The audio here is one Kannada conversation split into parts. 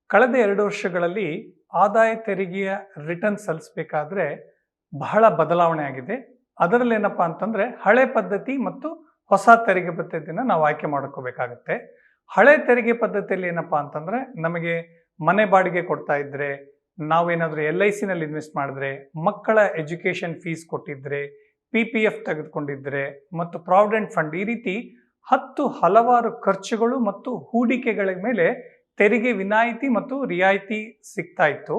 ಕಳೆದ 2 ವರ್ಷಗಳಲ್ಲಿ ಆದಾಯ ತೆರಿಗೆಯ ರಿಟರ್ನ್ ಸಲ್ಲಿಸಬೇಕಾದ್ರೆ ಬಹಳ ಬದಲಾವಣೆ ಆಗಿದೆ. ಅದರಲ್ಲಿ ಏನಪ್ಪಾ ಅಂತಂದ್ರೆ ಹಳೆ ಪದ್ಧತಿ ಮತ್ತು ಹೊಸ ತೆರಿಗೆ ಪದ್ಧತಿನ ನಾವು ಆಯ್ಕೆ ಮಾಡ್ಕೋಬೇಕಾಗುತ್ತೆ. ಹಳೆ ತೆರಿಗೆ ಪದ್ಧತಿಯಲ್ಲಿ ಏನಪ್ಪಾ ಅಂತಂದ್ರೆ ನಮಗೆ ಮನೆ ಬಾಡಿಗೆ ಕೊಡ್ತಾ ಇದ್ರೆ, ನಾವೇನಾದ್ರೂ LIC ನಲ್ಲಿ ಇನ್ವೆಸ್ಟ್ ಮಾಡಿದ್ರೆ, ಮಕ್ಕಳ ಎಜುಕೇಶನ್ ಫೀಸ್ ಕೊಟ್ಟಿದ್ರೆ, PPF ತೆಗೆದುಕೊಂಡಿದ್ರೆ ಮತ್ತು ಪ್ರಾವಿಡೆಂಟ್ ಫಂಡ್ ಈ ರೀತಿ ಹಲವಾರು ಖರ್ಚುಗಳು ಮತ್ತು ಹೂಡಿಕೆಗಳ ಮೇಲೆ ತೆರಿಗೆ ವಿನಾಯಿತಿ ಮತ್ತು ರಿಯಾಯಿತಿ ಸಿಗ್ತಾ ಇತ್ತು.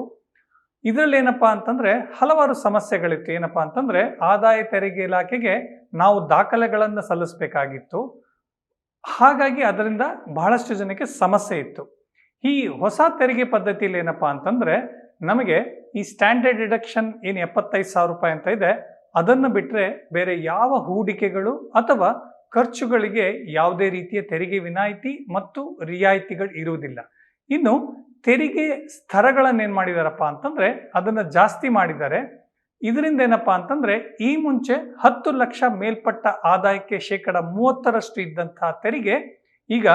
ಇದರಲ್ಲಿ ಏನಪ್ಪಾ ಅಂತಂದ್ರೆ ಹಲವಾರು ಸಮಸ್ಯೆಗಳಿತ್ತು. ಏನಪ್ಪಾ ಅಂತಂದ್ರೆ ಆದಾಯ ತೆರಿಗೆ ಇಲಾಖೆಗೆ ನಾವು ದಾಖಲೆಗಳನ್ನು ಸಲ್ಲಿಸಬೇಕಾಗಿತ್ತು. ಹಾಗಾಗಿ ಅದರಿಂದ ಬಹಳಷ್ಟು ಜನಕ್ಕೆ ಸಮಸ್ಯೆ ಇತ್ತು. ಈ ಹೊಸ ತೆರಿಗೆ ಪದ್ಧತಿಯಲ್ಲಿ ಏನಪ್ಪಾ ಅಂತಂದ್ರೆ ನಮಗೆ ಈ ಸ್ಟ್ಯಾಂಡರ್ಡ್ ಡಿಡಕ್ಷನ್ ಏನು 75,000 ರೂಪಾಯಿ ಅಂತ ಇದೆ, ಅದನ್ನು ಬಿಟ್ಟರೆ ಬೇರೆ ಯಾವ ಹೂಡಿಕೆಗಳು ಅಥವಾ ಖರ್ಚುಗಳಿಗೆ ಯಾವುದೇ ರೀತಿಯ ತೆರಿಗೆ ವಿನಾಯಿತಿ ಮತ್ತು ರಿಯಾಯಿತಿಗಳು ಇರುವುದಿಲ್ಲ. ಇನ್ನು ತೆರಿಗೆ ಸ್ತರಗಳನ್ನು ಏನ್ ಮಾಡಿದಾರಪ್ಪ ಅಂತಂದ್ರೆ ಅದನ್ನ ಜಾಸ್ತಿ ಮಾಡಿದ್ದಾರೆ. ಇದರಿಂದ ಏನಪ್ಪಾ ಅಂತಂದ್ರೆ ಈ ಮುಂಚೆ 10 ಲಕ್ಷ ಮೇಲ್ಪಟ್ಟ ಆದಾಯಕ್ಕೆ 30% ಇದ್ದಂತಹ ತೆರಿಗೆ ಈಗ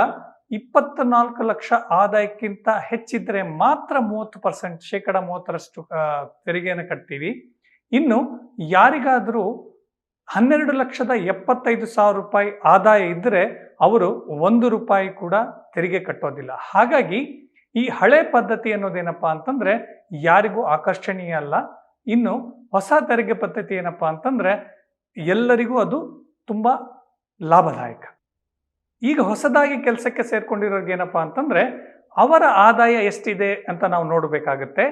24 ಲಕ್ಷ ಆದಾಯಕ್ಕಿಂತ ಹೆಚ್ಚಿದ್ರೆ ಮಾತ್ರ 30%, 30% ತೆರಿಗೆಯನ್ನು ಕಟ್ತೀವಿ. ಇನ್ನು ಯಾರಿಗಾದ್ರೂ 12,75,000 ರೂಪಾಯಿ ಆದಾಯ ಇದ್ರೆ ಅವರು 1 ರೂಪಾಯಿ ಕೂಡ ತೆರಿಗೆ ಕಟ್ಟೋದಿಲ್ಲ. ಹಾಗಾಗಿ ಈ ಹಳೆ ಪದ್ಧತಿ ಅನ್ನೋದೇನಪ್ಪಾ ಅಂತಂದ್ರೆ ಯಾರಿಗೂ ಆಕರ್ಷಣೀಯ ಅಲ್ಲ. ಇನ್ನು ಹೊಸ ತೆರಿಗೆ ಪದ್ಧತಿ ಏನಪ್ಪಾ ಅಂತಂದ್ರೆ ಎಲ್ಲರಿಗೂ ಅದು ತುಂಬಾ ಲಾಭದಾಯಕ. ಈಗ ಹೊಸದಾಗಿ ಕೆಲಸಕ್ಕೆ ಸೇರ್ಕೊಂಡಿರೋರ್ಗೆ ಏನಪ್ಪಾ ಅಂತಂದ್ರೆ ಅವರ ಆದಾಯ ಎಷ್ಟಿದೆ ಅಂತ ನಾವು ನೋಡಬೇಕಾಗುತ್ತೆ.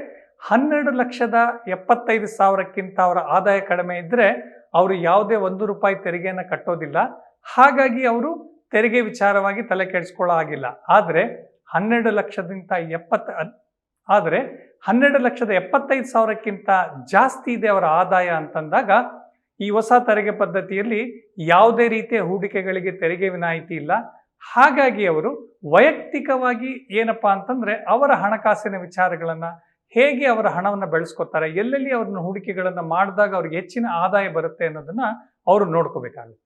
12,75,000ಕ್ಕಿಂತ ಅವರ ಆದಾಯ ಕಡಿಮೆ ಇದ್ರೆ ಅವರು ಯಾವುದೇ 1 ರೂಪಾಯಿ ತೆರಿಗೆಯನ್ನು ಕಟ್ಟೋದಿಲ್ಲ. ಹಾಗಾಗಿ ಅವರು ತೆರಿಗೆ ವಿಚಾರವಾಗಿ ತಲೆ ಕೆಡಿಸ್ಕೊಳ್ಳೋ ಆಗಿಲ್ಲ. ಆದ್ರೆ 12,75,000ಕ್ಕಿಂತ ಜಾಸ್ತಿ ಇದೆ ಅವರ ಆದಾಯ ಅಂತಂದಾಗ ಈ ಹೊಸ ತೆರಿಗೆ ಪದ್ಧತಿಯಲ್ಲಿ ಯಾವುದೇ ರೀತಿಯ ಹೂಡಿಕೆಗಳಿಗೆ ತೆರಿಗೆ ವಿನಾಯಿತಿ ಇಲ್ಲ. ಹಾಗಾಗಿ ಅವರು ವೈಯಕ್ತಿಕವಾಗಿ ಏನಪ್ಪಾ ಅಂತಂದ್ರೆ ಅವರ ಹಣಕಾಸಿನ ವಿಚಾರಗಳನ್ನ ಹೇಗೆ ಅವರ ಹಣವನ್ನು ಬೆಳೆಸ್ಕೊತಾರೆ, ಎಲ್ಲೆಲ್ಲಿ ಅವ್ರನ್ನ ಹೂಡಿಕೆಗಳನ್ನ ಮಾಡಿದಾಗ ಅವ್ರಿಗೆ ಹೆಚ್ಚಿನ ಆದಾಯ ಬರುತ್ತೆ ಅನ್ನೋದನ್ನ ಅವರು ನೋಡ್ಕೋಬೇಕಾಗುತ್ತೆ.